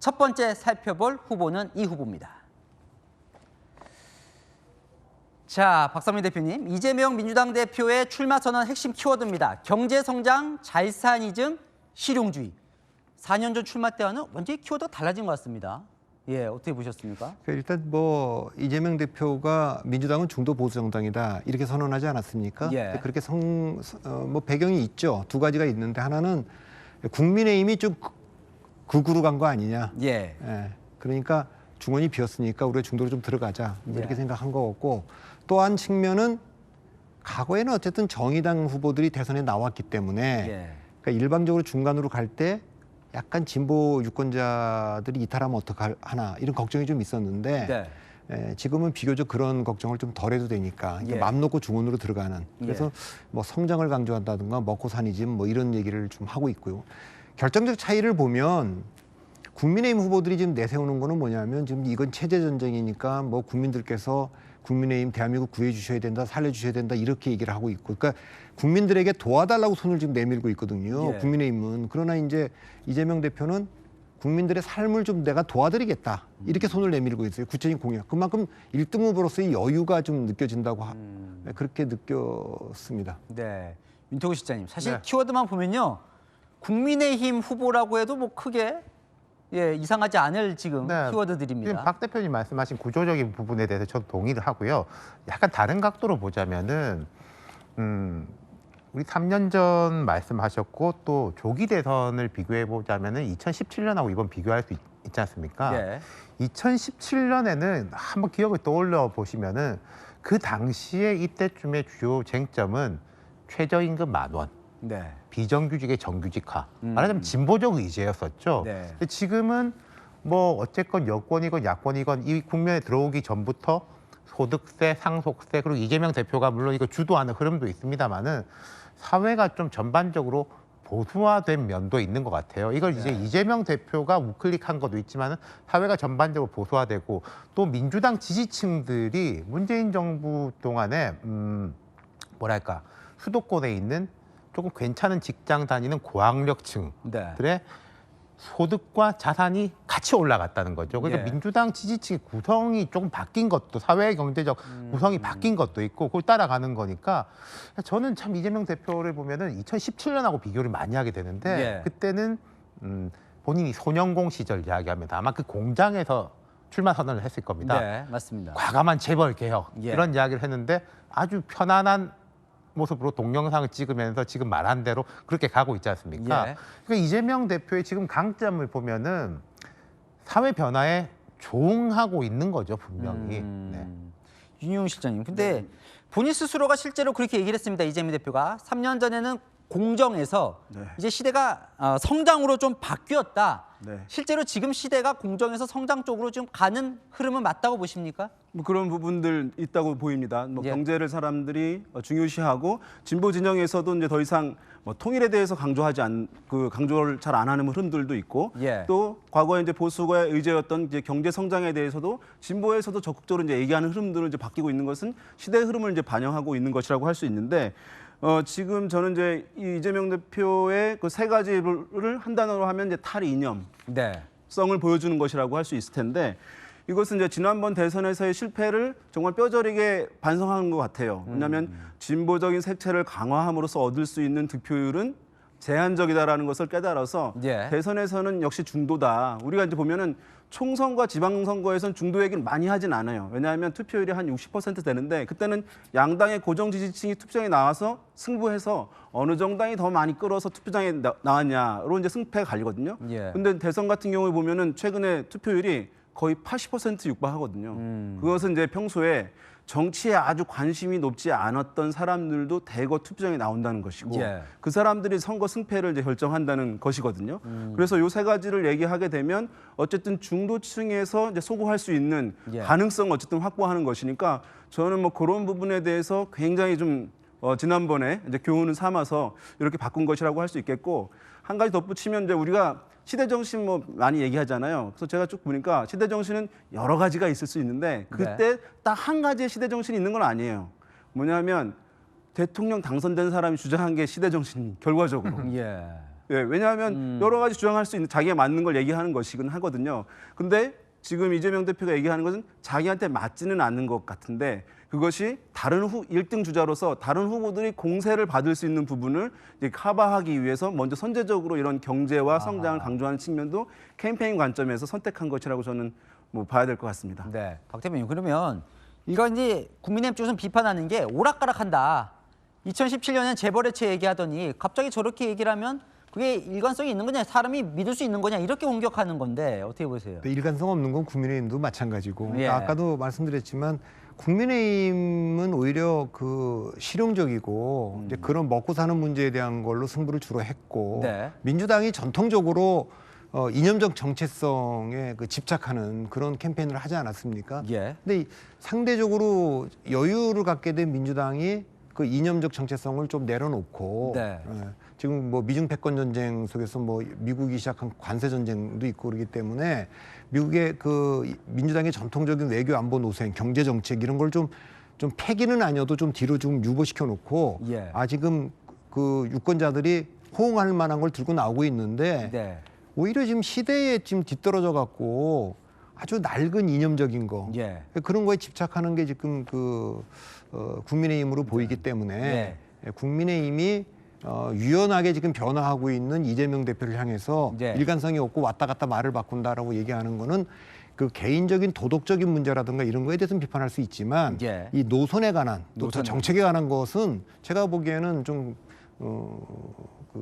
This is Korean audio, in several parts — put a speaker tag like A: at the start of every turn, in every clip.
A: 첫 번째 살펴볼 후보는 이 후보입니다. 자, 박상민 대표님, 이재명 민주당 대표의 출마 선언 핵심 키워드입니다. 경제성장, 잘사니즘, 실용주의. 4년 전 출마 때와는 완전히 키워드가 달라진 것 같습니다. 예, 어떻게 보셨습니까?
B: 일단 뭐 이재명 대표가 민주당은 중도 보수 정당이다 이렇게 선언하지 않았습니까?
A: 예.
B: 그렇게 뭐 배경이 있죠. 두 가지가 있는데 하나는 국민의힘이 좀 극으로 간 거 아니냐.
A: 예.
B: 예. 그러니까 중원이 비었으니까 우리가 중도로 좀 들어가자 뭐 이렇게
A: 예.
B: 생각한 거고 또 한 측면은 과거에는 어쨌든 정의당 후보들이 대선에 나왔기 때문에
A: 예.
B: 그러니까 일방적으로 중간으로 갈 때 약간 진보 유권자들이 이탈하면 어떡하나 이런 걱정이 좀 있었는데
A: 네.
B: 지금은 비교적 그런 걱정을 좀 덜 해도 되니까 그러니까
A: 예.
B: 맘 놓고 중원으로 들어가는 그래서 뭐 성장을 강조한다든가 먹고 사니즘 뭐 이런 얘기를 좀 하고 있고요. 결정적 차이를 보면 국민의힘 후보들이 지금 내세우는 거는 뭐냐면 지금 이건 체제 전쟁이니까 뭐 국민들께서 국민의힘 대한민국 구해주셔야 된다, 살려주셔야 된다 이렇게 얘기를 하고 있고, 그러니까 국민들에게 도와달라고 손을 지금 내밀고 있거든요.
A: 예.
B: 국민의힘은. 그러나 이제 이재명 대표는 국민들의 삶을 좀 내가 도와드리겠다 이렇게 손을 내밀고 있어요. 구체적인 공약. 그만큼 1등 후보로서의 여유가 좀 느껴진다고 그렇게 느꼈습니다.
A: 네. 윤태호 실장님, 사실
C: 네.
A: 키워드만 보면요, 국민의힘 후보라고 해도 뭐 크게 이상하지 않을 지금
C: 네.
A: 키워드들입니다.
C: 지금 박 대표님 말씀하신 구조적인 부분에 대해서 저도 동의를 하고요. 약간 다른 각도로 보자면은 우리 3년 전 말씀하셨고 또 조기 대선을 비교해 보자면은 2017년하고 이번 비교할 수 있지 않습니까?
A: 예.
C: 2017년에는 한번 기억을 떠올려 보시면은 그 당시에 이때쯤의 주요 쟁점은 최저임금 10,000원.
A: 네.
C: 비정규직의 정규직화, 말하자면 진보적 의제였었죠.
A: 네.
C: 근데 지금은 뭐 어쨌건 여권이건 야권이건 이 국면에 들어오기 전부터 소득세, 상속세 그리고 이재명 대표가 물론 이거 주도하는 흐름도 있습니다만은 사회가 좀 전반적으로 보수화된 면도 있는 것 같아요. 이걸 이제 이재명 대표가 우클릭한 것도 있지만은 사회가 전반적으로 보수화되고 또 민주당 지지층들이 문재인 정부 동안에 뭐랄까 수도권에 있는 조금 괜찮은 직장 다니는 고학력층들의
A: 네.
C: 소득과 자산이 같이 올라갔다는 거죠. 그러니까
A: 예.
C: 민주당 지지층의 구성이 조금 바뀐 것도 사회 경제적 구성이 바뀐 것도 있고 그걸 따라가는 거니까 저는 참 이재명 대표를 보면은 2017년하고 비교를 많이 하게 되는데
A: 예.
C: 그때는 본인이 소년공 시절 이야기하면서 아마 그 공장에서 출마 선언을 했을 겁니다.
A: 네, 맞습니다.
C: 과감한 재벌 개혁
A: 예.
C: 이런 이야기를 했는데 아주 편안한 모습으로 동영상을 찍으면서 지금 말한 대로 그렇게 가고 있지 않습니까?
A: 예.
C: 그러니까 이재명 대표의 지금 강점을 보면은 사회 변화에 조응하고 있는 거죠, 분명히. 네.
A: 윤용 실장님, 근데 본인 스스로가 실제로 그렇게 얘기를 했습니다. 이재명 대표가 3년 전에는 공정에서 이제 시대가 성장으로 좀 바뀌었다. 실제로 지금 시대가 공정에서 성장 쪽으로 좀 가는 흐름은 맞다고 보십니까?
D: 뭐 그런 부분들 있다고 보입니다. 뭐
A: 예.
D: 경제를 사람들이 중요시하고 진보 진영에서도 이제 더 이상 뭐 통일에 대해서 강조를 잘 안 하는 흐름들도 있고
A: 예.
D: 또 과거에 이제 보수가 의제였던 이제 경제 성장에 대해서도 진보에서도 적극적으로 이제 얘기하는 흐름들을 이제 바뀌고 있는 것은 시대의 흐름을 이제 반영하고 있는 것이라고 할 수 있는데 지금 저는 이제 이재명 대표의 그 세 가지를 한 단어로 하면 이제 탈이념.
A: 네.
D: 성을 보여주는 것이라고 할 수 있을 텐데 이것은 이제 지난번 대선에서의 실패를 정말 뼈저리게 반성하는 것 같아요. 왜냐하면 진보적인 색채를 강화함으로써 얻을 수 있는 득표율은 제한적이다라는 것을 깨달아서
A: 예.
D: 대선에서는 역시 중도다. 우리가 이제 보면은 총선과 지방선거에서는 중도 얘기를 많이 하진 않아요. 왜냐하면 투표율이 한 60% 되는데 그때는 양당의 고정 지지층이 투표장에 나와서 승부해서 어느 정당이 더 많이 끌어서 투표장에 나왔냐로 이제 승패가 갈리거든요.
A: 예.
D: 근데 대선 같은 경우에 보면은 최근에 투표율이 거의 80% 육박하거든요. 그것은 이제 평소에 정치에 아주 관심이 높지 않았던 사람들도 대거 투표장에 나온다는 것이고
A: 예.
D: 그 사람들이 선거 승패를 이제 결정한다는 것이거든요. 그래서 요 세 가지를 얘기하게 되면 어쨌든 중도층에서 이제 소구할 수 있는
A: 예.
D: 가능성 어쨌든 확보하는 것이니까 저는 뭐 그런 부분에 대해서 굉장히 좀 지난번에 이제 교훈을 삼아서 이렇게 바꾼 것이라고 할 수 있겠고 한 가지 덧붙이면 이제 우리가 시대 정신 뭐 많이 얘기하잖아요. 그래서 제가 쭉 보니까 시대 정신은 여러 가지가 있을 수 있는데 그때 딱 한 가지의 시대 정신이 있는 건 아니에요. 뭐냐면 대통령 당선된 사람이 주장한 게 시대 정신 결과적으로.
A: 예.
D: 예, 왜냐하면 여러 가지 주장할 수 있는 자기가 맞는 걸 얘기하는 것이긴 하거든요. 근데 지금 이재명 대표가 얘기하는 것은 자기한테 맞지는 않는 것 같은데 그것이 다른 1등 주자로서 다른 후보들이 공세를 받을 수 있는 부분을 이제 커버하기 위해서 먼저 선제적으로 이런 경제와 성장을 강조하는 측면도 캠페인 관점에서 선택한 것이라고 저는 뭐 봐야 될 것 같습니다.
A: 네, 박 대표님 그러면 이거 이제 국민의힘 쪽에서 비판하는 게 오락가락한다. 2017년엔 재벌의체 얘기하더니 갑자기 저렇게 얘기를 하면 그게 일관성이 있는 거냐, 사람이 믿을 수 있는 거냐 이렇게 공격하는 건데 어떻게 보세요?
B: 일관성 없는 건 국민의힘도 마찬가지고
A: 예.
B: 아까도 말씀드렸지만 국민의힘은 오히려 그 실용적이고 이제 그런 먹고 사는 문제에 대한 걸로 승부를 주로 했고
A: 네.
B: 민주당이 전통적으로 이념적 정체성에 그 집착하는 그런 캠페인을 하지 않았습니까?
A: 예.
B: 근데 상대적으로 여유를 갖게 된 민주당이 그 이념적 정체성을 좀 내려놓고
A: 네.
B: 지금 뭐 미중 패권 전쟁 속에서 뭐 미국이 시작한 관세 전쟁도 있고 그러기 때문에 미국의 그 민주당의 전통적인 외교 안보 노선, 경제 정책 이런 걸 좀 패기는 아니어도 좀 뒤로 좀 유보시켜 놓고
A: 예.
B: 지금 그 유권자들이 호응할 만한 걸 들고 나오고 있는데
A: 네.
B: 오히려 지금 시대에 지금 뒤떨어져 갖고 아주 낡은 이념적인 거
A: 예.
B: 그런 거에 집착하는 게 지금 국민의힘으로 보이기 때문에 국민의힘이 유연하게 지금 변화하고 있는 이재명 대표를 향해서
A: 네.
B: 일관성이 없고 왔다 갔다 말을 바꾼다라고 얘기하는 거는 그 개인적인 도덕적인 문제라든가 이런 거에 대해서는 비판할 수 있지만
A: 예.
B: 이 노선에 관한 또
A: 노선에
B: 정책에 관한 것은 제가 보기에는 좀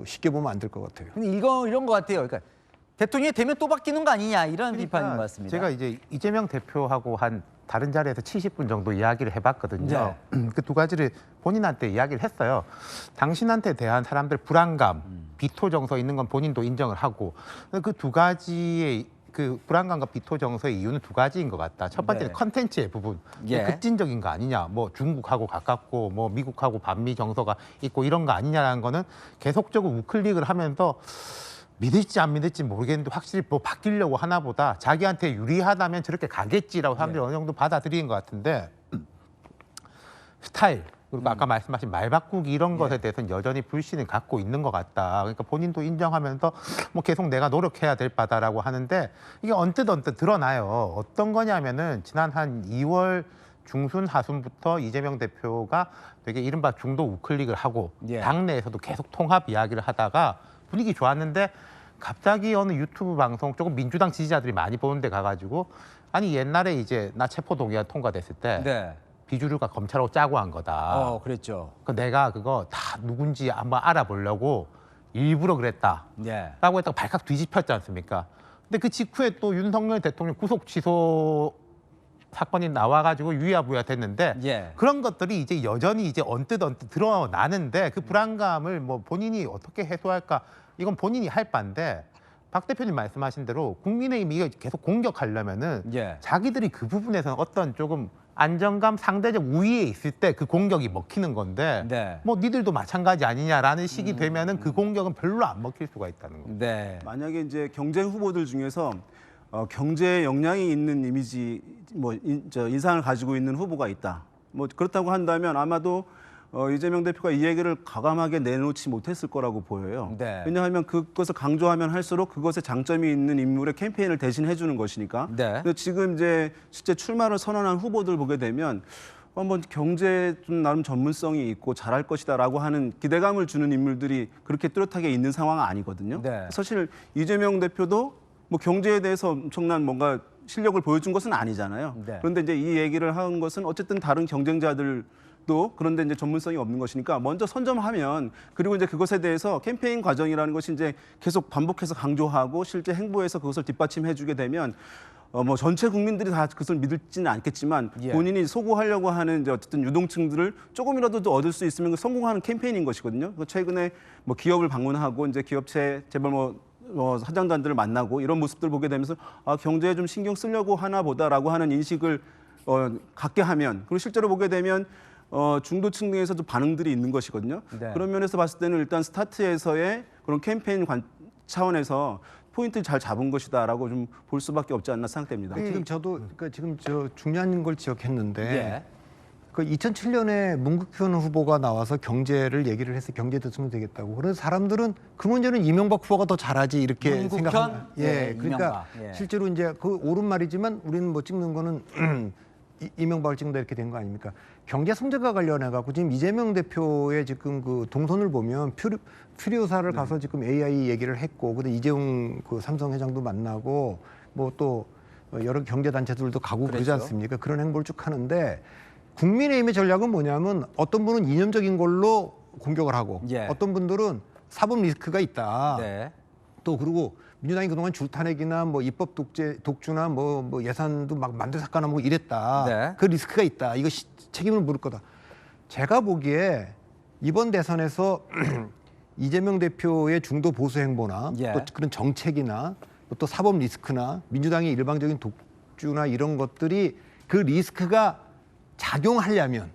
B: 쉽게 보면 안 될 것 같아요.
A: 근데 이런 거 같아요. 그러니까 대통령이 되면 또 바뀌는 거 아니냐 이런 비판인 것 같습니다.
C: 제가 이제 이재명 대표하고 한 다른 자리에서 70분 정도 이야기를 해봤거든요. 그 두 가지를 본인한테 이야기를 했어요. 당신한테 대한 사람들 불안감, 비토 정서 있는 건 본인도 인정을 하고 그 두 가지의 그 불안감과 비토 정서의 이유는 두 가지인 것 같다. 첫 번째는
A: 네.
C: 컨텐츠의 부분,
A: 예.
C: 급진적인 거 아니냐, 뭐 중국하고 가깝고 뭐 미국하고 반미 정서가 있고 이런 거 아니냐라는 거는 계속적으로 우클릭을 하면서 믿을지 안 믿을지 모르겠는데 확실히 뭐 바뀌려고 하나 보다 자기한테 유리하다면 저렇게 가겠지라고 사람들이 어느 정도 받아들이는 것 같은데 스타일 그리고 아까 말씀하신 말 바꾸기 이런 것에 대해서는 여전히 불신을 갖고 있는 것 같다. 그러니까 본인도 인정하면서 뭐 계속 내가 노력해야 될 바다라고 하는데 이게 언뜻 드러나요. 어떤 거냐면은 지난 한 2월 중순 하순부터 이재명 대표가 되게 이른바 중도 우클릭을 하고 당내에서도 계속 통합 이야기를 하다가 분위기 좋았는데 갑자기 어느 유튜브 방송 조금 민주당 지지자들이 많이 보는 데 가가지고 아니 옛날에 이제 나 체포동의안 통과됐을 때
A: 네.
C: 비주류가 검찰하고 짜고 한 거다.
A: 그랬죠.
C: 내가 그거 다 누군지 한번 알아보려고 일부러 그랬다.
A: 예.
C: 라고 했다가 발칵 뒤집혔지 않습니까? 근데 그 직후에 또 윤석열 대통령 구속 취소 사건이 나와가지고 유야무야 됐는데
A: 예.
C: 그런 것들이 이제 여전히 이제 언뜻 드러나는데 그 불안감을 뭐 본인이 어떻게 해소할까 이건 본인이 할 바인데 박 대표님 말씀하신 대로 국민의힘이 이거 계속 공격하려면은 자기들이 그 부분에서는 어떤 조금 안정감 상대적 우위에 있을 때 그 공격이 먹히는 건데 뭐 니들도 마찬가지 아니냐라는 식이 되면은 그 공격은 별로 안 먹힐 수가 있다는 거죠.
A: 네.
D: 만약에 이제 경쟁 후보들 중에서 경제에 역량이 있는 이미지 인상을 가지고 있는 후보가 있다. 뭐 그렇다고 한다면 아마도 이재명 대표가 이 얘기를 과감하게 내놓지 못했을 거라고 보여요. 왜냐하면 그것을 강조하면 할수록 그것에 장점이 있는 인물의 캠페인을 대신 해주는 것이니까. 근데 지금 이제 실제 출마를 선언한 후보들 보게 되면 뭐 경제에 좀 나름 전문성이 있고 잘할 것이다라고 하는 기대감을 주는 인물들이 그렇게 뚜렷하게 있는 상황은 아니거든요. 사실 이재명 대표도 뭐 경제에 대해서 엄청난 뭔가 실력을 보여준 것은 아니잖아요. 그런데 이제 이 얘기를 한 것은 어쨌든 다른 경쟁자들도 그런데 이제 전문성이 없는 것이니까 먼저 선점하면 그리고 이제 그것에 대해서 캠페인 과정이라는 것이 이제 계속 반복해서 강조하고 실제 행보에서 그것을 뒷받침해주게 되면 뭐 전체 국민들이 다 그것을 믿을지는 않겠지만 본인이 소구하려고 하는 이제 어쨌든 유동층들을 조금이라도 얻을 수 있으면 성공하는 캠페인인 것이거든요. 최근에 뭐 기업을 방문하고 이제 기업체 재벌 사장단들을 만나고 이런 모습들 보게 되면서 경제에 좀 신경 쓰려고 하나 보다라고 하는 인식을 갖게 하면 그리고 실제로 보게 되면 중도층 등에서도 반응들이 있는 것이거든요. 그런 면에서 봤을 때는 일단 스타트에서의 그런 캠페인 차원에서 포인트를 잘 잡은 것이다라고 좀 볼 수밖에 없지 않나 생각됩니다.
B: 지금 저도 지금 저 중요한 걸 지적했는데 그 2007년에 문국현 후보가 나와서 경제를 얘기를 해서 경제 대통령 되겠다고. 그래서 사람들은 그 문제는 이명박 후보가 더 잘하지 이렇게
A: 문국현?
B: 생각합니다.
A: 예,
B: 그러니까
A: 이명박. 예.
B: 실제로 이제 그 옳은 말이지만 우리는 뭐 찍는 거는 이명박을 찍는다 이렇게 된 거 아닙니까? 경제 성장과 관련해 갖고 지금 이재명 대표의 지금 그 동선을 보면 퓨리오사를 가서 지금 AI 얘기를 했고, 근데 이재용 그 삼성 회장도 만나고 뭐 또 여러 경제 단체들도 가고 그러지 않습니까? 그런 행보를 쭉 하는데 국민의힘의 전략은 뭐냐면 어떤 분은 이념적인 걸로 공격을 하고
A: 예.
B: 어떤 분들은 사법 리스크가 있다.
A: 네.
B: 또 그리고 민주당이 그동안 줄탄핵이나 뭐 입법 독주나 뭐 예산도 막 만들 삭감하고 이랬다.
A: 네.
B: 그 리스크가 있다. 이거 책임을 물을 거다. 제가 보기에 이번 대선에서 이재명 대표의 중도 보수 행보나
A: 예.
B: 또 그런 정책이나 또 사법 리스크나 민주당의 일방적인 독주나 이런 것들이 그 리스크가 작용하려면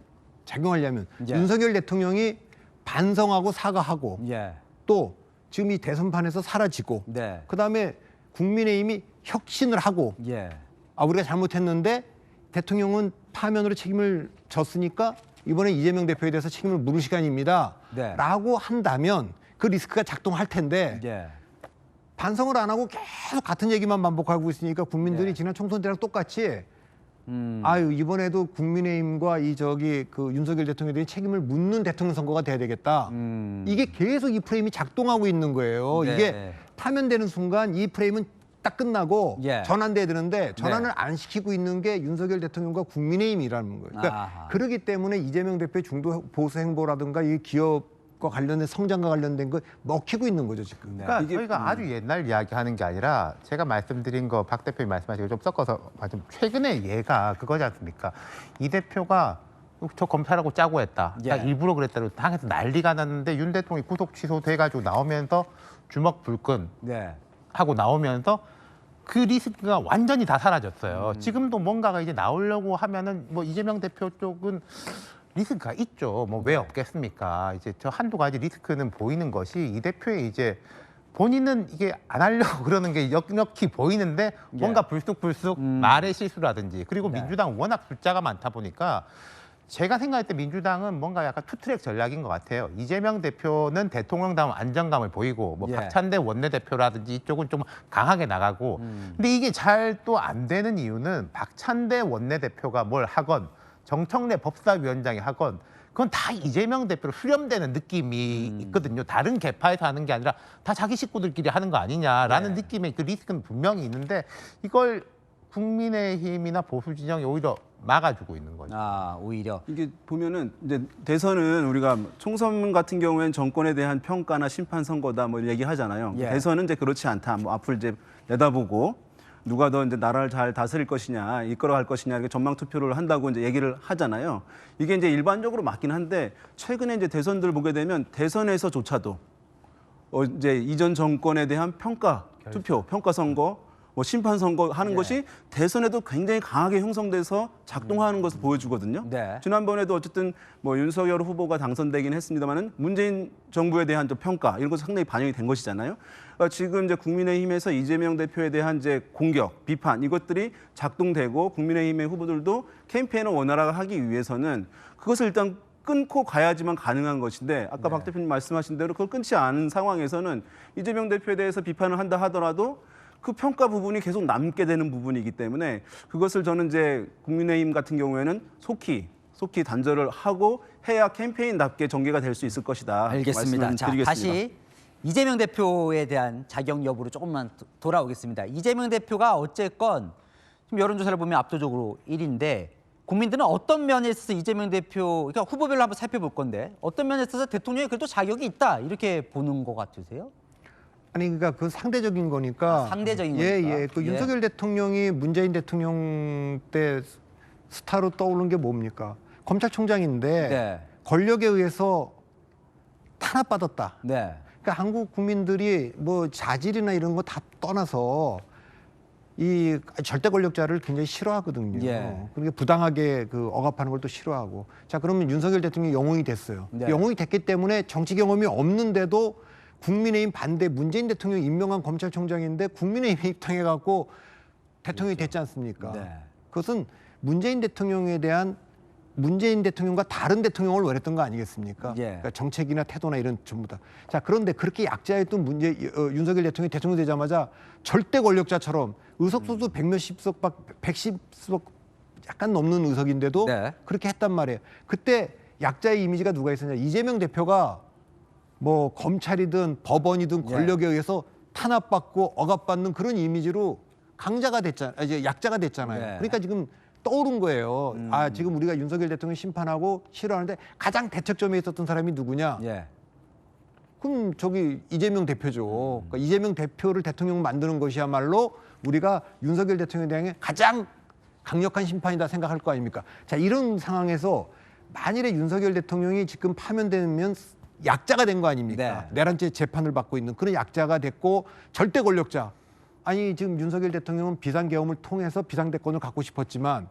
A: 예.
B: 윤석열 대통령이 반성하고 사과하고
A: 예.
B: 또 지금 이 대선판에서 사라지고
A: 네.
B: 그다음에 국민의힘이 혁신을 하고
A: 예.
B: 우리가 잘못했는데 대통령은 파면으로 책임을 졌으니까 이번에 이재명 대표에 대해서 책임을 물을 시간입니다.
A: 네.
B: 라고 한다면 그 리스크가 작동할 텐데
A: 예.
B: 반성을 안 하고 계속 같은 얘기만 반복하고 있으니까 국민들이
A: 네.
B: 지난 총선 때랑 똑같이 아유 이번에도 국민의힘과 그 윤석열 대통령에 대한 책임을 묻는 대통령 선거가 돼야 되겠다. 이게 계속 이 프레임이 작동하고 있는 거예요.
A: 네.
B: 이게 파면되는 순간 이 프레임은 딱 끝나고
A: 예.
B: 전환돼야 되는데 전환을
A: 네.
B: 안 시키고 있는 게 윤석열 대통령과 국민의힘이라는 거예요. 그러니까
A: 아하.
B: 그렇기 때문에 이재명 대표의 중도 보수 행보라든가 이 기업과 관련된 성장과 관련된 거 먹히고 있는 거죠 지금.
A: 네.
C: 그러니까 저희가 아주 옛날 이야기하는 게 아니라 제가 말씀드린 거 박 대표님 말씀하신 거 좀 섞어서 좀 최근의 예가 그거지 않습니까? 이 대표가 저 검찰하고 짜고 했다.
A: 예.
C: 일부러 그랬다고 당에서 난리가 났는데 윤 대통령이 구속 취소돼가지고 나오면서 주먹 불끈
A: 네.
C: 하고 나오면서 그 리스크가 완전히 다 사라졌어요. 지금도 뭔가가 이제 나오려고 하면은 뭐 이재명 대표 쪽은 리스크가 있죠. 뭐 왜 없겠습니까? 이제 저 한두 가지 리스크는 보이는 것이 이 대표의 이제 본인은 이게 안 하려고 그러는 게 역력히 보이는데 뭔가 불쑥불쑥 말의 실수라든지 그리고
A: 네.
C: 민주당 워낙 숫자가 많다 보니까 제가 생각할 때 민주당은 뭔가 약간 투트랙 전략인 것 같아요. 이재명 대표는 대통령다운 안정감을 보이고 뭐
A: 예.
C: 박찬대 원내대표라든지 이쪽은 좀 강하게 나가고 근데 이게 잘 또 안 되는 이유는 박찬대 원내대표가 뭘 하건 정청래 법사위원장이 하건 그건 다 이재명 대표로 수렴되는 느낌이 있거든요. 다른 계파에서 하는 게 아니라 다 자기 식구들끼리 하는 거 아니냐라는
A: 네.
C: 느낌의 그 리스크는 분명히 있는데 이걸 국민의힘이나 보수 진영이 오히려 막아주고 있는 거죠.
A: 오히려.
D: 이게 보면은 이제 대선은 우리가 총선 같은 경우에는 정권에 대한 평가나 심판 선거다 뭐 얘기하잖아요.
A: 예.
D: 대선은 이제 그렇지 않다. 뭐 앞을 이제 내다보고 누가 더 이제 나라를 잘 다스릴 것이냐, 이끌어갈 것이냐 이렇게 전망 투표를 한다고 이제 얘기를 하잖아요. 이게 이제 일반적으로 맞긴 한데 최근에 이제 대선들 보게 되면 대선에서조차도 이제 이전 정권에 대한 평가 투표, 평가 선거 뭐 심판 선거 하는
A: 예.
D: 것이 대선에도 굉장히 강하게 형성돼서 작동하는 것을 보여주거든요.
A: 네.
D: 지난번에도 어쨌든 뭐 윤석열 후보가 당선되긴 했습니다만은 문재인 정부에 대한 좀 평가 이런 것이 상당히 반영이 된 것이잖아요. 지금 이제 국민의힘에서 이재명 대표에 대한 이제 공격, 비판 이것들이 작동되고 국민의힘의 후보들도 캠페인을 원활하게 위해서는 그것을 일단 끊고 가야지만 가능한 것인데 아까 박 대표님 말씀하신 대로 그걸 끊지 않은 상황에서는 이재명 대표에 대해서 비판을 한다 하더라도 그 평가 부분이 계속 남게 되는 부분이기 때문에 그것을 저는 이제 국민의힘 같은 경우에는 속히 단절을 하고 해야 캠페인답게 전개가 될 수 있을 것이다.
A: 알겠습니다.
D: 말씀을
A: 자,
D: 드리겠습니다.
A: 다시 이재명 대표에 대한 자격 여부로 조금만 돌아오겠습니다. 이재명 대표가 어쨌건 지금 여론조사를 보면 압도적으로 1위인데 국민들은 어떤 면에 있어서 이재명 대표, 그러니까 후보별로 한번 살펴볼 건데 어떤 면에 있어서 대통령이 그래도 자격이 있다 이렇게 보는 것 같으세요?
B: 아니 그러니까 그 상대적인 거니까.
A: 상대적인
B: 예,
A: 거니까.
B: 예. 그
A: 예.
B: 윤석열 대통령이 문재인 대통령 때 스타로 떠오른 게 뭡니까? 검찰총장인데
A: 네.
B: 권력에 의해서 탄압받았다.
A: 네.
B: 그러니까 한국 국민들이 뭐 자질이나 이런 거 다 떠나서 이 절대 권력자를 굉장히 싫어하거든요.
A: 예.
B: 그러니까 부당하게 그 억압하는 걸 또 싫어하고. 자, 그러면 윤석열 대통령이 영웅이 됐어요.
A: 네.
B: 영웅이 됐기 때문에 정치 경험이 없는데도 국민의힘 반대 문재인 대통령 임명한 검찰총장인데 국민의힘에 입당해 갖고 대통령이 됐지 않습니까?
A: 네.
B: 그것은 문재인 대통령에 대한 문재인 대통령과 다른 대통령을 원했던 거 아니겠습니까?
A: 예.
B: 그러니까 정책이나 태도나 이런 전부 다. 자, 그런데 그렇게 약자였던 윤석열 대통령이 대통령 되자마자 절대 권력자처럼 의석수도 100몇십 석, 110석 약간 넘는 의석인데도
A: 네.
B: 그렇게 했단 말이에요. 그때 약자의 이미지가 누가 있었냐? 이재명 대표가 뭐 검찰이든 법원이든 권력에 의해서 탄압받고 억압받는 그런 이미지로 강자가 됐잖아요. 이제 약자가 됐잖아요.
A: 네.
B: 그러니까 지금 떠오른 거예요. 아, 지금 우리가 윤석열 대통령 심판하고 싫어하는데 가장 대척점에 있었던 사람이 누구냐?
A: 예.
B: 그럼 저기 이재명 대표죠. 그러니까 이재명 대표를 대통령 만드는 것이야말로 우리가 윤석열 대통령에 대한 가장 강력한 심판이다 생각할 거 아닙니까? 자, 이런 상황에서 만일에 윤석열 대통령이 지금 파면되면 약자가 된 거 아닙니까?
A: 네.
B: 내란죄 재판을 받고 있는 그런 약자가 됐고 절대 권력자. 아니 지금 윤석열 대통령은 비상계엄을 통해서 비상대권을 갖고 싶었지만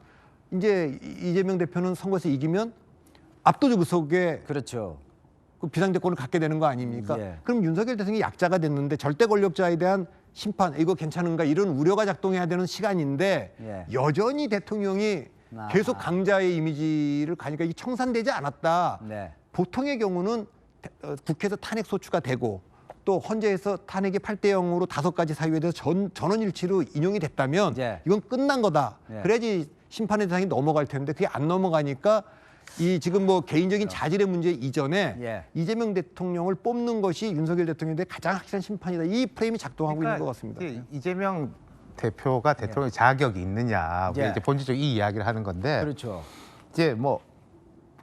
B: 이제 이재명 대표는 선거에서 이기면 압도적 의석에
A: 그렇죠.
B: 그 비상대권을 갖게 되는 거 아닙니까?
A: 예.
B: 그럼 윤석열 대통령이 약자가 됐는데 절대 권력자에 대한 심판 이거 괜찮은가 이런 우려가 작동해야 되는 시간인데
A: 예.
B: 여전히 대통령이
A: 아하.
B: 계속 강자의 이미지를 가니까 이게 청산되지 않았다.
A: 네.
B: 보통의 경우는 국회에서 탄핵 소추가 되고 또 헌재에서 탄핵이 8대 0으로 5가지 사유에 대해서 전원일치로 인용이 됐다면
A: 예.
B: 이건 끝난 거다.
A: 예.
B: 그래야지 심판의 대상이 넘어갈 텐데 그게 안 넘어가니까 이 지금 뭐 개인적인 자질의 문제 이전에
A: 예.
B: 이재명 대통령을 뽑는 것이 윤석열 대통령에 대해 가장 확실한 심판이다. 이 프레임이 작동하고 있는 것 같습니다.
C: 이제 이재명 대표가 대통령 자격이 있느냐 우리가
A: 예.
C: 이제 본질적으로 이 이야기를 하는 건데
A: 그렇죠.
C: 이제 뭐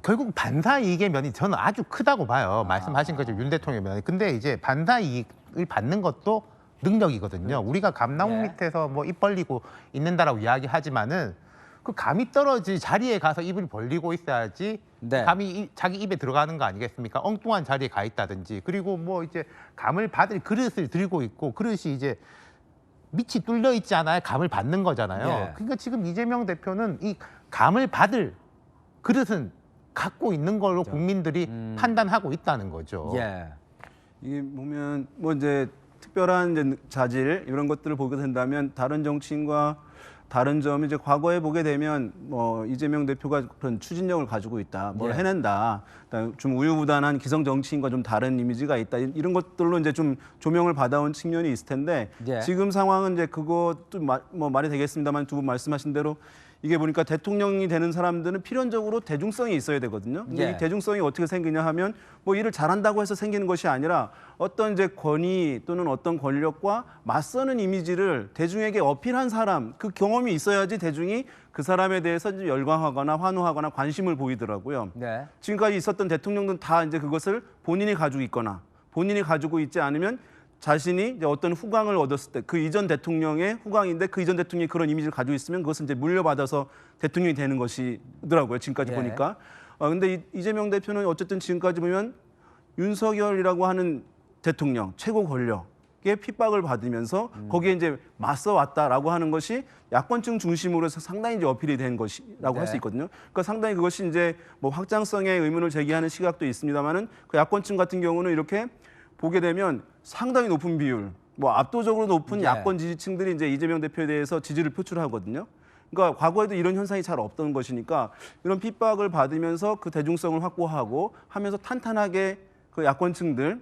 C: 결국 반사 이익의 면이 저는 아주 크다고 봐요. 말씀하신 것처럼 윤 대통령의 면이. 근데 이제 반사 이익을 받는 것도 능력이거든요. 우리가 감나무
A: 예.
C: 밑에서 뭐 입 벌리고 있는다라고 이야기하지만은 그 감이 떨어질 자리에 가서 입을 벌리고 있어야지
A: 네.
C: 감이 자기 입에 들어가는 거 아니겠습니까? 엉뚱한 자리에 가 있다든지 그리고 뭐 이제 감을 받을 그릇을 들고 있고 그릇이 이제 밑이 뚫려 있지 않아요? 감을 받는 거잖아요.
A: 예.
C: 그러니까 지금 이재명 대표는 이 감을 받을 그릇은 갖고 있는 걸로 국민들이 판단하고 있다는 거죠.
A: 예.
D: 이게 보면 뭐 이제 특별한 이제 자질 이런 것들을 보게 된다면 다른 정치인과 다른 점이 이제 과거에 보게 되면 뭐 이재명 대표가 그런 추진력을 가지고 있다, 뭘
A: 예.
D: 해낸다, 그다음에 좀 우유부단한 기성 정치인과 좀 다른 이미지가 있다 이런 것들로 이제 좀 조명을 받아온 측면이 있을 텐데
A: 예.
D: 지금 상황은 이제 그것도 뭐 말이 되겠습니다만 두 분 말씀하신 대로 이게 보니까 대통령이 되는 사람들은 필연적으로 대중성이 있어야 되거든요. 근데
A: 예.
D: 이 대중성이 어떻게 생기냐 하면 뭐 일을 잘한다고 해서 생기는 것이 아니라 어떤 이제 권위 또는 어떤 권력과 맞서는 이미지를 대중에게 어필한 사람, 그 경험이 있어야지 대중이 그 사람에 대해서 이제 열광하거나 환호하거나 관심을 보이더라고요.
A: 네.
D: 지금까지 있었던 대통령들은 다 이제 그것을 본인이 가지고 있거나 본인이 가지고 있지 않으면 자신이 이제 어떤 후광을 얻었을 때 그 이전 대통령의 후광인데 그 이전 대통령이 그런 이미지를 가지고 있으면 그것은 이제 물려받아서 대통령이 되는 것이더라고요. 지금까지
A: 예.
D: 보니까. 근데 이재명 대표는 어쨌든 지금까지 보면 윤석열이라고 하는 대통령 최고 권력의 핍박을 받으면서 거기에 이제 맞서 왔다라고 하는 것이 야권층 중심으로 해서 상당히 이제 어필이 된 것이라고 할 수
A: 네.
D: 있거든요. 그러니까 상당히 그것이 이제 뭐 확장성의 의문을 제기하는 시각도 있습니다만은 그 야권층 같은 경우는 이렇게 보게 되면 상당히 높은 비율, 뭐 압도적으로 높은
A: 예.
D: 야권 지지층들이 이제 이재명 대표에 대해서 지지를 표출하거든요. 그러니까 과거에도 이런 현상이 잘 없던 것이니까 이런 핍박을 받으면서 그 대중성을 확보하고 하면서 탄탄하게 그 야권층들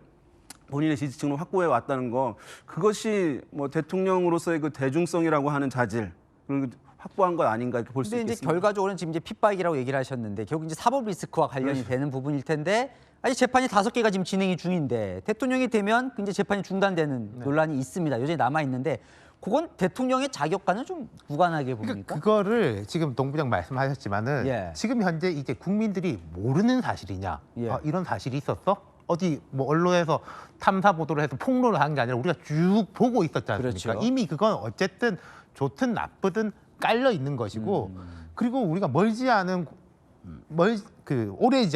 D: 본인의 지지층을 확보해 왔다는 거 그것이 뭐 대통령으로서의 그 대중성이라고 하는 자질 그리고 확보한 것 아닌가 이렇게 볼 수
A: 근데 이제
D: 있겠습니다.
A: 결과적으로는 지금 이제 핍박이라고 얘기를 하셨는데 결국 이제 사법 리스크와 관련이 되는 부분일 텐데 아직 재판이 5개가 지금 진행이 중인데 대통령이 되면 이제 재판이 중단되는 논란이 있습니다. 여전히 남아 있는데 그건 대통령의 자격과는 좀 무관하게 봅니까?
C: 그거를 지금 동 부장 말씀하셨지만은
A: 예.
C: 지금 현재 이제 국민들이 모르는 사실이냐?
A: 예.
C: 아, 이런 사실이 있었어? 어디 뭐 언론에서 탐사 보도를 해서 폭로를 한 게 아니라 우리가 쭉 보고 있었지 않습니까?
A: 그렇죠.
C: 이미 그건 어쨌든 좋든 나쁘든 깔려 있는 것이고 그리고 우리가 오래지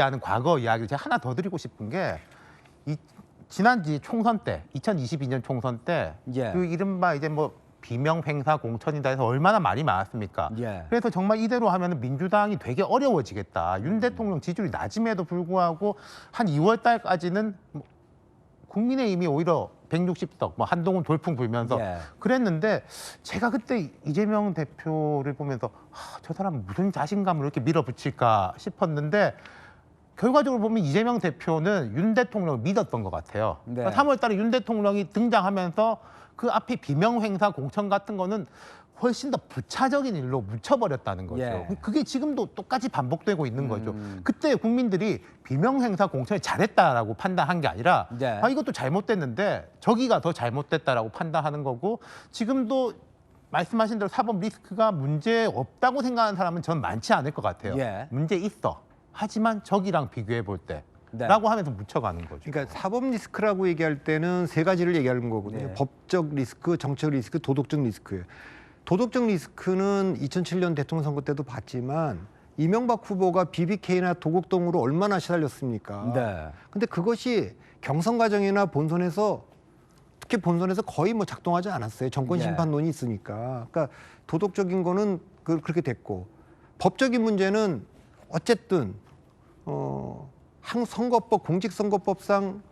C: 않은 과거 이야기를 제가 하나 더 드리고 싶은 게 지난 총선 때 2022년 총선 때
A: 예.
C: 그 이른바 이제 뭐 비명 횡사 공천이다 해서 얼마나 말이 많았습니까?
A: 예.
C: 그래서 정말 이대로 하면 민주당이 되게 어려워지겠다. 윤 대통령 지지율이 낮음에도 불구하고 한 2월 달까지는 국민의힘이 오히려 160석, 뭐 한동훈 돌풍 불면서
A: 예.
C: 그랬는데 제가 그때 이재명 대표를 보면서 저 사람 무슨 자신감으로 이렇게 밀어붙일까 싶었는데 결과적으로 보면 이재명 대표는 윤 대통령을 믿었던 것 같아요.
A: 네.
C: 그러니까 3월 달에 윤 대통령이 등장하면서 그 앞에 비명행사 공천 같은 거는 훨씬 더 부차적인 일로 묻혀버렸다는 거죠.
A: 예.
C: 그게 지금도 똑같이 반복되고 있는 거죠. 그때 국민들이 비명행사 공천을 잘했다라고 판단한 게 아니라
A: 네.
C: 이것도 잘못됐는데 저기가 더 잘못됐다라고 판단하는 거고 지금도 말씀하신 대로 사법 리스크가 문제 없다고 생각하는 사람은 전 많지 않을 것 같아요.
A: 예.
C: 문제 있어. 하지만 저기랑 비교해 볼 때.
A: 네.
C: 라고 하면서 묻혀가는 거죠.
B: 그러니까 사법 리스크라고 얘기할 때는 세 가지를 얘기하는 거거든요.
A: 네.
B: 법적 리스크, 정책 리스크, 도덕적 리스크예요. 도덕적 리스크는 2007년 대통령 선거 때도 봤지만 이명박 후보가 BBK나 도곡동으로 얼마나 시달렸습니까?
A: 네.
B: 근데 그것이 경선 과정이나 본선에서 특히 본선에서 거의 뭐 작동하지 않았어요. 정권
A: 예.
B: 심판론이 있으니까. 그러니까 도덕적인 거는 그렇게 됐고 법적인 문제는 어쨌든 선거법 공직선거법상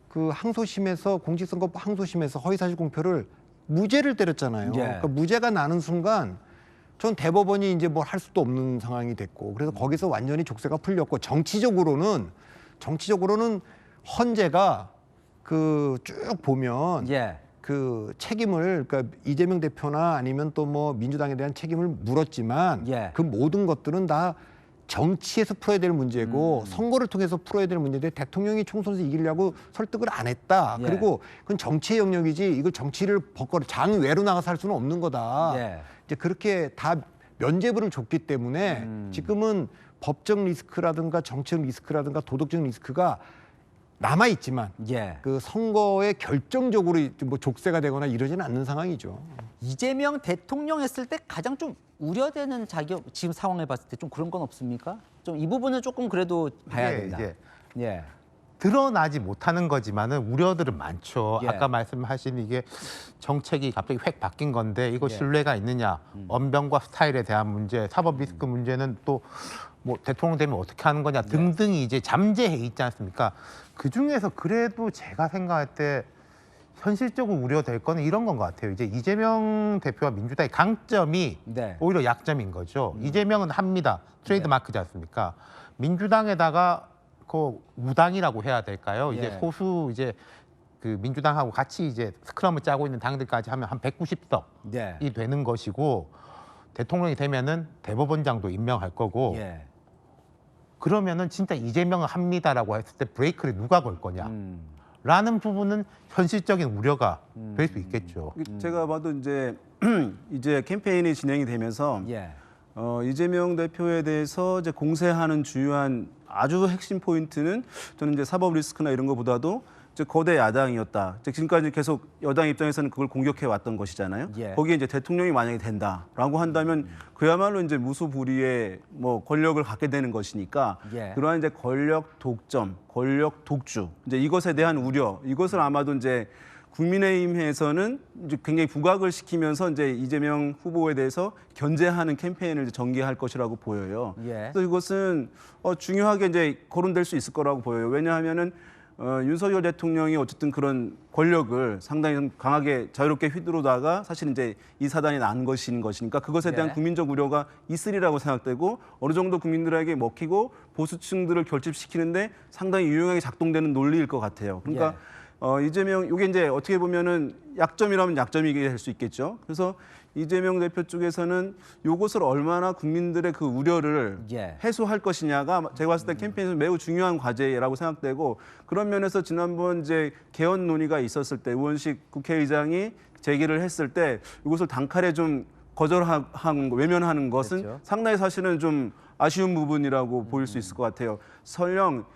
B: 그 항소심에서 공직선거법 항소심에서 허위사실 공표를 무죄를 때렸잖아요.
A: 예.
B: 그러니까 무죄가 나는 순간 전 대법원이 이제 뭘 할 수도 없는 상황이 됐고 그래서 거기서 완전히 족쇄가 풀렸고 정치적으로는 헌재가 그 쭉 보면
A: 예.
B: 그 책임을 그러니까 이재명 대표나 아니면 또 뭐 민주당에 대한 책임을 물었지만
A: 예.
B: 그 모든 것들은 다 정치에서 풀어야 될 문제고 선거를 통해서 풀어야 될 문제인데 대통령이 총선에서 이기려고 설득을 안 했다.
A: 예.
B: 그리고 그건 정치의 영역이지 이걸 정치를 벗거나 장 외로 나가서 할 수는 없는 거다.
A: 예.
B: 이제 그렇게 다 면죄부를 줬기 때문에 지금은 법적 리스크라든가 정책 리스크라든가 도덕적 리스크가 남아 있지만
A: 예.
B: 그 선거에 결정적으로 뭐 족쇄가 되거나 이러지는 않는 상황이죠.
A: 이재명 대통령 했을 때 가장 좀 우려되는 자격 지금 상황을 봤을 때 좀 그런 건 없습니까? 좀 이 부분은 조금 그래도 봐야
C: 이게
A: 된다.
C: 이제
A: 예.
C: 드러나지 못하는 거지만은 우려들은 많죠.
A: 예.
C: 아까 말씀하신 이게 정책이 갑자기 획 바뀐 건데 이거
A: 예.
C: 신뢰가 있느냐, 언변과 스타일에 대한 문제, 사법 리스크 문제는 또 뭐 대통령 되면 어떻게 하는 거냐 등등이 이제 잠재해 있지 않습니까? 그 중에서 그래도 제가 생각할 때 현실적으로 우려될 거는 이런 건 것 같아요. 이제 이재명 대표와 민주당의 강점이
A: 네.
C: 오히려 약점인 거죠. 이재명은 합니다. 트레이드 마크지 않습니까? 민주당에다가 그 우당이라고 해야 될까요? 이제
A: 예.
C: 소수 이제 그 민주당하고 같이 이제 스크럼을 짜고 있는 당들까지 하면 한 190석이
A: 네.
C: 되는 것이고 대통령이 되면은 대법원장도 임명할 거고
A: 예.
C: 그러면은 진짜 이재명은 합니다라고 했을 때 브레이크를 누가 걸 거냐? 라는 부분은 현실적인 우려가 될 수 있겠죠.
D: 제가 봐도 이제 캠페인이 진행이 되면서
A: 예.
D: 이재명 대표에 대해서 이제 공세하는 주요한 아주 핵심 포인트는 저는 이제 사법 리스크나 이런 것보다도 이제 거대 야당이었다. 지금까지 계속 여당 입장에서는 그걸 공격해 왔던 것이잖아요.
A: 예.
D: 거기에 이제 대통령이 만약에 된다라고 한다면 그야말로 이제 무소불위의 뭐 권력을 갖게 되는 것이니까
A: 예.
D: 그러한 이제 권력 독점, 권력 독주 이제 이것에 대한 우려 이것을 아마도 이제 국민의힘에서는 이제 굉장히 부각을 시키면서 이제 이재명 후보에 대해서 견제하는 캠페인을 이제 전개할 것이라고 보여요.
A: 예.
D: 그래서 이것은 중요하게 이제 거론될 수 있을 거라고 보여요. 왜냐하면은 윤석열 대통령이 어쨌든 그런 권력을 상당히 좀 강하게 자유롭게 휘두르다가 사실 이제 이 사단이 난 것이니까 그것에 대한
A: 예.
D: 국민적 우려가 있으리라고 생각되고 어느 정도 국민들에게 먹히고 보수층들을 결집시키는데 상당히 유용하게 작동되는 논리일 것 같아요. 그러니까 이재명 이게 이제 어떻게 보면은 약점이라면 약점이게 될 수 있겠죠. 그래서 이재명 대표 쪽에서는 이것을 얼마나 국민들의 그 우려를
A: 예.
D: 해소할 것이냐가 제가 봤을 때 캠페인에서 매우 중요한 과제라고 생각되고 그런 면에서 지난번 이제 개헌 논의가 있었을 때 우원식 국회의장이 제기를 했을 때 이것을 단칼에 좀 거절한 외면하는 것은
A: 그렇죠.
D: 상당히 사실은 좀 아쉬운 부분이라고 보일 수 있을 것 같아요. 설령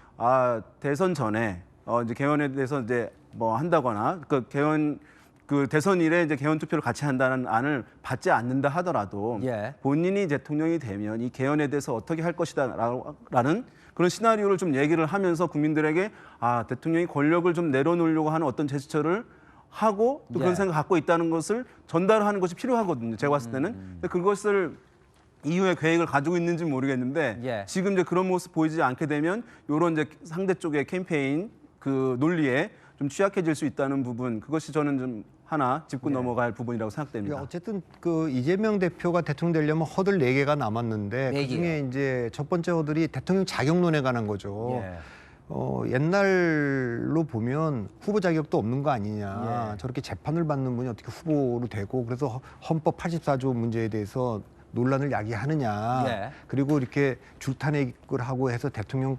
D: 대선 전에 이제 개헌에 대해서 이제 뭐 한다거나 그 개헌 그 대선일에 이제 개헌 투표를 같이 한다는 안을 받지 않는다 하더라도
A: 예.
D: 본인이 대통령이 되면 이 개헌에 대해서 어떻게 할 것이다라는 그런 시나리오를 좀 얘기를 하면서 국민들에게 대통령이 권력을 좀 내려놓으려고 하는 어떤 제스처를 하고 또 그런
A: 예.
D: 생각 갖고 있다는 것을 전달하는 것이 필요하거든요. 제가 봤을 때는. 근데 그것을 이후에 계획을 가지고 있는지 모르겠는데
A: 예.
D: 지금 이제 그런 모습 보이지 않게 되면 이런 이제 상대 쪽의 캠페인 그 논리에 좀 취약해질 수 있다는 부분, 그것이 저는 좀 하나 짚고 넘어갈 부분이라고 생각됩니다.
B: 그러니까 어쨌든 그 이재명 대표가 대통령 되려면 허들 4개가 남았는데
A: 네
B: 그중에 이제 첫 번째 허들이 대통령 자격론에 관한 거죠.
A: 예.
B: 옛날로 보면 후보 자격도 없는 거 아니냐.
A: 예.
B: 저렇게 재판을 받는 분이 어떻게 후보로 되고 그래서 헌법 84조 문제에 대해서 논란을 야기하느냐.
A: 예.
B: 그리고 이렇게 줄탄핵을 하고 해서 대통령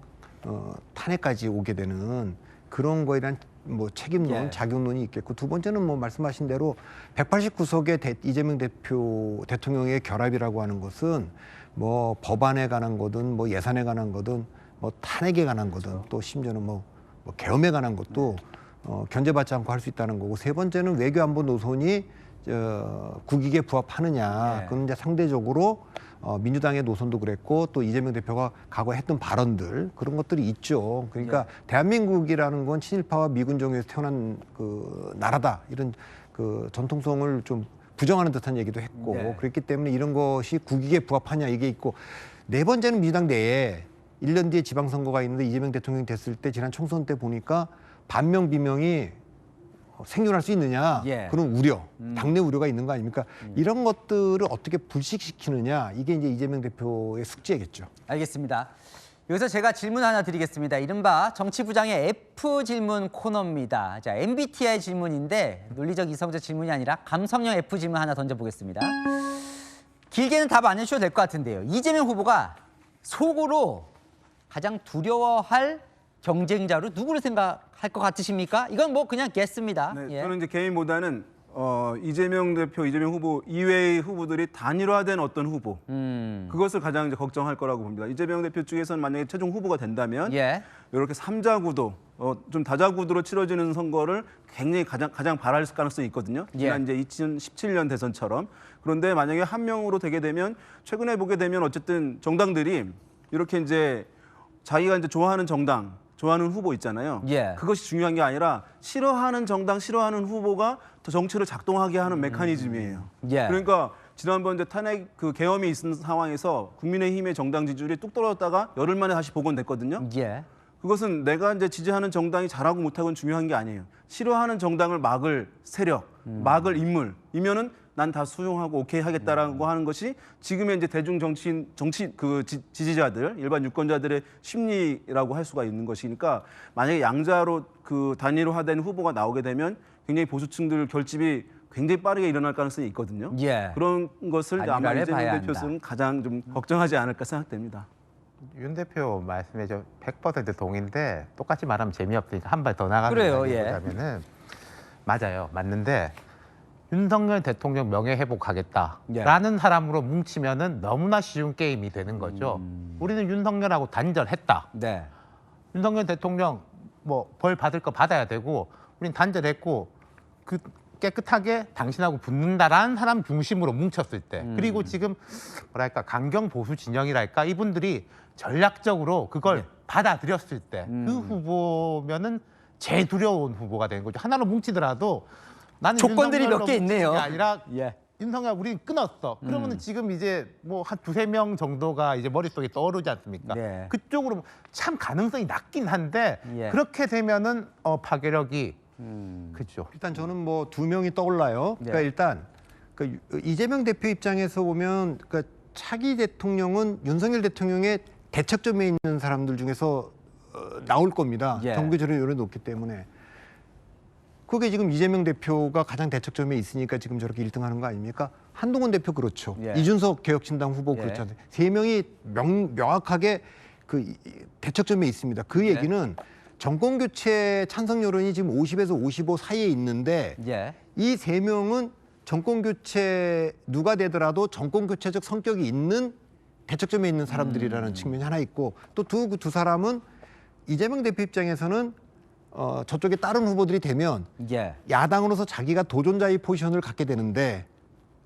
B: 탄핵까지 오게 되는 그런 거에 대한 뭐 책임론,
A: 예.
B: 자격론이 있겠고 두 번째는 뭐 말씀하신 대로 189석의 이재명 대통령의 결합이라고 하는 것은 뭐 법안에 관한 거든 뭐 예산에 관한 거든 뭐 탄핵에 관한 거든 또 심지어는 뭐 계엄에 관한 것도 견제받지 않고 할 수 있다는 거고 세 번째는 외교안보 노선이 국익에 부합하느냐.
A: 네.
B: 그건 이제 상대적으로 민주당의 노선도 그랬고 또 이재명 대표가 과거에 했던 발언들 그런 것들이 있죠. 그러니까 대한민국이라는 건 친일파와 미군 정에서 태어난 그 나라다 이런 그 전통성을 좀 부정하는 듯한 얘기도 했고
A: 네.
B: 그랬기 때문에 이런 것이 국익에 부합하냐 이게 있고 네 번째는 민주당 내에 1년 뒤에 지방선거가 있는데 이재명 대통령이 됐을 때 지난 총선 때 보니까 반명 비명이 생존할 수 있느냐
A: 예.
B: 그런 우려, 당내 우려가 있는 거 아닙니까? 이런 것들을 어떻게 불식시키느냐 이게 이제 이재명 대표의 숙제겠죠.
A: 알겠습니다. 여기서 제가 질문 하나 드리겠습니다. 이른바 정치부장의 F 질문 코너입니다. 자, MBTI 질문인데 논리적 이성적 질문이 아니라 감성형 F 질문 하나 던져보겠습니다. 길게는 답 안 해주셔도 될 것 같은데요. 이재명 후보가 속으로 가장 두려워할 경쟁자로 누구를 생각할 것 같으십니까? 이건 뭐 그냥 guess입니다.
D: 네,
A: 예.
D: 저는 이제 개인보다는 이재명 대표, 이재명 후보 이외의 후보들이 단일화된 어떤 후보 그것을 가장 이제 걱정할 거라고 봅니다. 이재명 대표 쪽에서는 만약에 최종 후보가 된다면
A: 예.
D: 이렇게 3자 구도, 좀 다자 구도로 치러지는 선거를 굉장히 가장 바랄 가능성이 있거든요.
A: 예.
D: 지난 이제 2017년 대선처럼. 그런데 만약에 한 명으로 되게 되면 최근에 보게 되면 어쨌든 정당들이 이렇게 이제 자기가 이제 좋아하는 정당, 좋아하는 후보 있잖아요.
A: 예.
D: 그것이 중요한 게 아니라 싫어하는 정당, 싫어하는 후보가 더 정치를 작동하게 하는 메커니즘이에요.
A: 예.
D: 그러니까 지난번 이제 탄핵 그 계엄이 있은 상황에서 국민의힘의 정당 지지율이 뚝 떨어졌다가 열흘 만에 다시 복원됐거든요.
A: 예.
D: 그것은 내가 이제 지지하는 정당이 잘하고 못하고는 중요한 게 아니에요. 싫어하는 정당을 막을 세력, 막을 인물이면은 난 다 수용하고 오케이 하겠다라고 하는 것이 지금의 이제 대중 정치 그 지지자들, 일반 유권자들의 심리라고 할 수가 있는 것이니까 만약에 양자로 그 단일화된 후보가 나오게 되면 굉장히 보수층들 결집이 굉장히 빠르게 일어날 가능성이 있거든요.
A: 예.
D: 그런 것을 아마
A: 단일화를
D: 이재명
A: 봐야
D: 대표는 가장 좀 걱정하지 않을까 생각됩니다.
C: 윤 대표 말씀에 저 100% 동의인데 똑같이 말하면 재미없으니까 한 발 더 나가는
A: 그래요, 예.
C: 보자면은 맞아요, 맞는데 윤석열 대통령 명예 회복하겠다라는 사람으로 뭉치면은 너무나 쉬운 게임이 되는 거죠. 우리는 윤석열하고 단절했다.
A: 네.
C: 윤석열 대통령 뭐 벌 받을 거 받아야 되고 우린 단절했고 그 깨끗하게 당신하고 붙는다라는 사람 중심으로 뭉쳤을 때 그리고 지금 뭐랄까 강경 보수 진영이랄까 이분들이 전략적으로 그걸 받아들였을 때 그 후보면은 제일 두려운 후보가 되는 거죠. 하나로 뭉치더라도 나는
A: 조건들이 몇 개
C: 윤석열로
A: 있네요.
C: 뭉치는 게 아니라
A: 예.
C: 윤석열 우린 끊었어. 그러면은 지금 이제 뭐 한 두세 명 정도가 이제 머릿속에 떠오르지 않습니까?
A: 네.
C: 그쪽으로 참 가능성이 낮긴 한데
A: 예.
C: 그렇게 되면은 파괴력이 그죠.
B: 일단 저는 뭐 두 명이 떠올라요. 그러니까
A: 네.
B: 일단 그 이재명 대표 입장에서 보면 그러니까 차기 대통령은 윤석열 대통령의 대척점에 있는 사람들 중에서 나올 겁니다.
A: 예.
B: 정부의 여론이 높기 때문에. 그게 지금 이재명 대표가 가장 대척점에 있으니까 지금 저렇게 1등하는 거 아닙니까? 한동훈 대표 그렇죠.
A: 예.
B: 이준석 개혁신당 후보
A: 예.
B: 그렇잖아요. 세 명이 명확하게 그 대척점에 있습니다. 그 얘기는 정권 교체 찬성 여론이 지금 50에서 55 사이에 있는데
A: 예.
B: 이 세 명은 정권 교체 누가 되더라도 정권 교체적 성격이 있는 대척점에 있는 사람들이라는 측면이 하나 있고 또 두 사람은 이재명 대표 입장에서는 저쪽에 다른 후보들이 되면
A: 예.
B: 야당으로서 자기가 도전자의 포지션을 갖게 되는데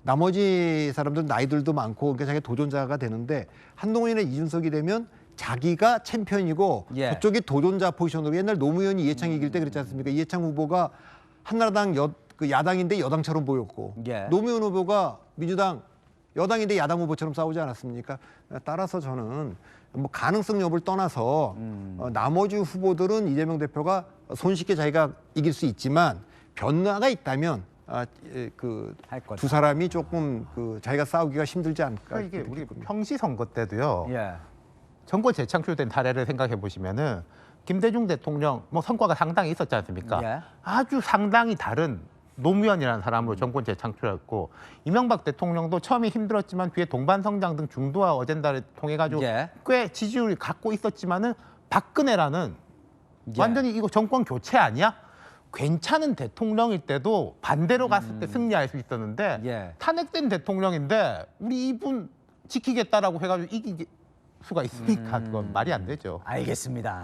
B: 나머지 사람들은 나이들도 많고 그러니까 자기가 도전자가 되는데 한동훈이나 이준석이 되면 자기가 챔피언이고
A: 예.
B: 저쪽이 도전자 포지션으로 옛날 노무현이 이해창 이길 때 그랬지 않습니까? 이해창 후보가 한나라당 그 야당인데 여당처럼 보였고
A: 예.
B: 노무현 후보가 민주당 여당인데 야당 후보처럼 싸우지 않았습니까? 따라서 저는 뭐 가능성 여부를 떠나서 나머지 후보들은 이재명 대표가 손쉽게 자기가 이길 수 있지만 변화가 있다면 그
A: 할 거다.
B: 두 사람이 조금 그 자기가 싸우기가 힘들지 않을까.
C: 그러니까 이게
B: 이렇게
C: 우리
B: 봅니다.
C: 평시 선거 때도요.
A: 예.
C: 정권 재창출된 사례를 생각해 보시면은 김대중 대통령 뭐 성과가 상당히 있었지 않습니까?
A: 예.
C: 아주 상당히 다른 노무현이라는 사람으로 정권 재창출했고 이명박 대통령도 처음에 힘들었지만 뒤에 동반성장 등 중도화 어젠다를 통해 가지고
A: 예.
C: 꽤 지지율을 갖고 있었지만은 박근혜라는
A: 예.
C: 완전히 이거 정권 교체 아니야? 괜찮은 대통령일 때도 반대로 갔을 때 승리할 수 있었는데
A: 예.
C: 탄핵된 대통령인데 우리 이분 지키겠다라고 해가지고 이길 수가 있으니까 그건 말이 안 되죠.
A: 알겠습니다.